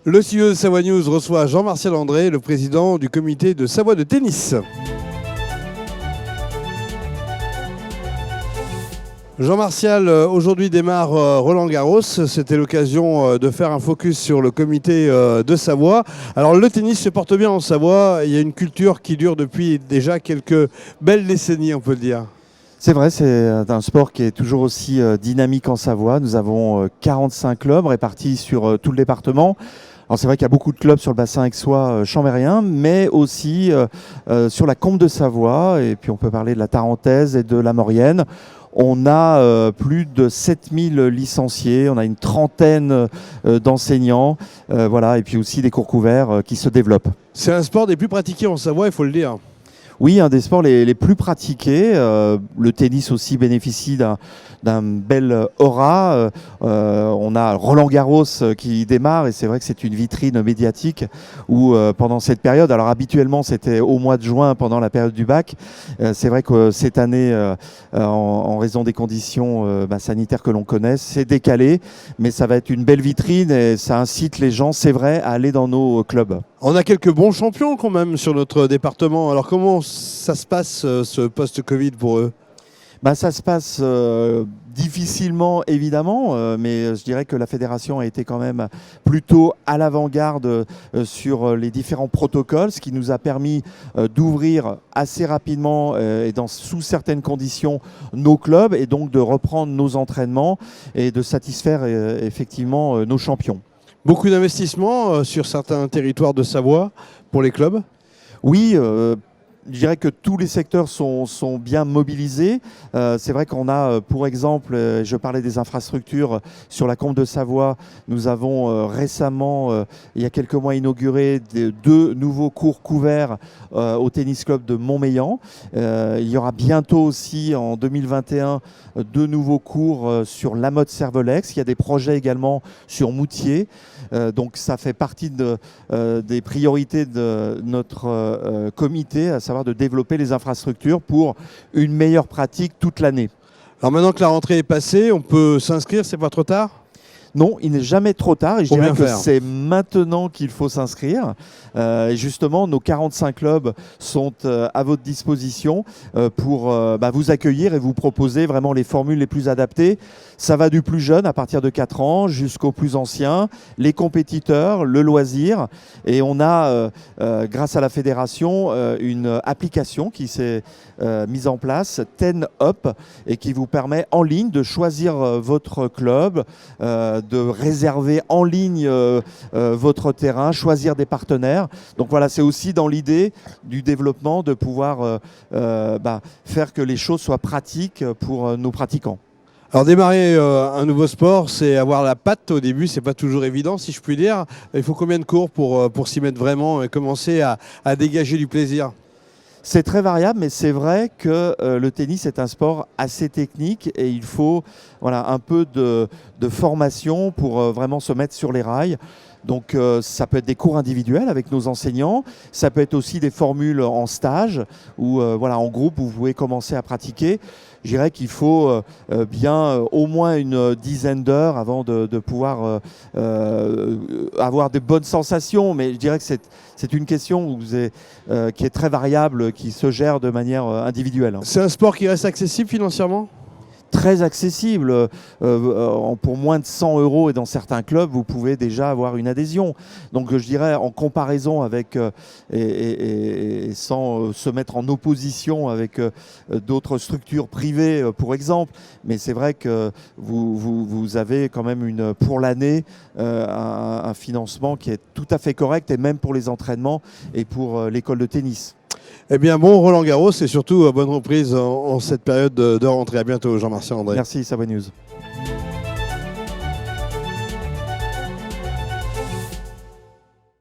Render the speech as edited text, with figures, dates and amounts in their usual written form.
Le studio de Savoie News reçoit Jean-Martial André, le président du comité de Savoie de tennis. Jean-Martial, aujourd'hui démarre Roland-Garros. C'était l'occasion de faire un focus sur le comité de Savoie. Alors le tennis se porte bien en Savoie. Il y a une culture qui dure depuis déjà quelques belles décennies, on peut le dire. C'est vrai, c'est un sport qui est toujours aussi dynamique en Savoie. Nous avons 45 clubs répartis sur tout le département. Alors c'est vrai qu'il y a beaucoup de clubs sur le bassin aixois chambérien, mais aussi sur la Combe de Savoie, et puis on peut parler de la Tarentaise et de la Maurienne. On a plus de 7000 licenciés, on a une trentaine d'enseignants, voilà, et puis aussi des cours couverts qui se développent. C'est un sport des plus pratiqués en Savoie, il faut le dire. Oui, un des sports les plus pratiqués. Le tennis aussi bénéficie d'un bel aura. On a Roland-Garros qui démarre et c'est vrai que c'est une vitrine médiatique où pendant cette période, alors habituellement c'était au mois de juin pendant la période du bac, c'est vrai que cette année, en raison des conditions sanitaires que l'on connaît, c'est décalé, mais ça va être une belle vitrine et ça incite les gens, c'est vrai, à aller dans nos clubs. On a quelques bons champions quand même sur notre département. Alors comment ça se passe ce post-Covid pour eux ? Ça se passe difficilement évidemment, mais je dirais que la fédération a été quand même plutôt à l'avant-garde sur les différents protocoles, ce qui nous a permis d'ouvrir assez rapidement et sous certaines conditions nos clubs et donc de reprendre nos entraînements et de satisfaire effectivement nos champions. Beaucoup d'investissements sur certains territoires de Savoie pour les clubs ? Oui, je dirais que tous les secteurs sont bien mobilisés. C'est vrai qu'on a, pour exemple, je parlais des infrastructures sur la Combe de Savoie. Nous avons récemment, il y a quelques mois, inauguré deux nouveaux cours couverts au tennis club de Montmélian. Il y aura bientôt aussi, en 2021, deux nouveaux cours sur la mode Cervelex. Il y a des projets également sur Moutier. Donc ça fait partie des priorités de notre comité, à savoir de développer les infrastructures pour une meilleure pratique toute l'année. Alors maintenant que la rentrée est passée, on peut s'inscrire, c'est pas trop tard ? Non, il n'est jamais trop tard et je dirais que faire. c'est maintenant qu'il faut s'inscrire. Et justement, nos 45 clubs sont à votre disposition pour vous accueillir et vous proposer vraiment les formules les plus adaptées. Ça va du plus jeune, à partir de 4 ans, jusqu'au plus ancien, les compétiteurs, le loisir. Et on a, grâce à la fédération, une application qui s'est mise en place, Ten Up, et qui vous permet en ligne de choisir votre club, de réserver en ligne votre terrain, choisir des partenaires. Donc voilà, c'est aussi dans l'idée du développement de pouvoir faire que les choses soient pratiques pour nos pratiquants. Alors démarrer un nouveau sport, c'est avoir la patte au début, c'est pas toujours évident si je puis dire. Il faut combien de cours pour s'y mettre vraiment et commencer à dégager du plaisir ? C'est très variable, mais c'est vrai que le tennis est un sport assez technique et il faut un peu de formation pour vraiment se mettre sur les rails. Donc ça peut être des cours individuels avec nos enseignants, ça peut être aussi des formules en stage où en groupe vous pouvez commencer à pratiquer. Je dirais qu'il faut au moins une dizaine d'heures avant de pouvoir avoir de bonnes sensations, mais je dirais que c'est une question qui est très variable, qui se gère de manière individuelle. C'est un sport qui reste accessible financièrement ? Très accessible. Pour moins de 100 € et dans certains clubs, vous pouvez déjà avoir une adhésion. Donc je dirais en comparaison avec, et sans se mettre en opposition avec d'autres structures privées, pour exemple, mais c'est vrai que vous avez quand même pour l'année un financement qui est tout à fait correct, et même pour les entraînements et pour l'école de tennis. Eh bien, bon Roland-Garros et surtout bonne reprise en cette période de rentrée. À bientôt, Jean-Martial André. Merci, Savoie News.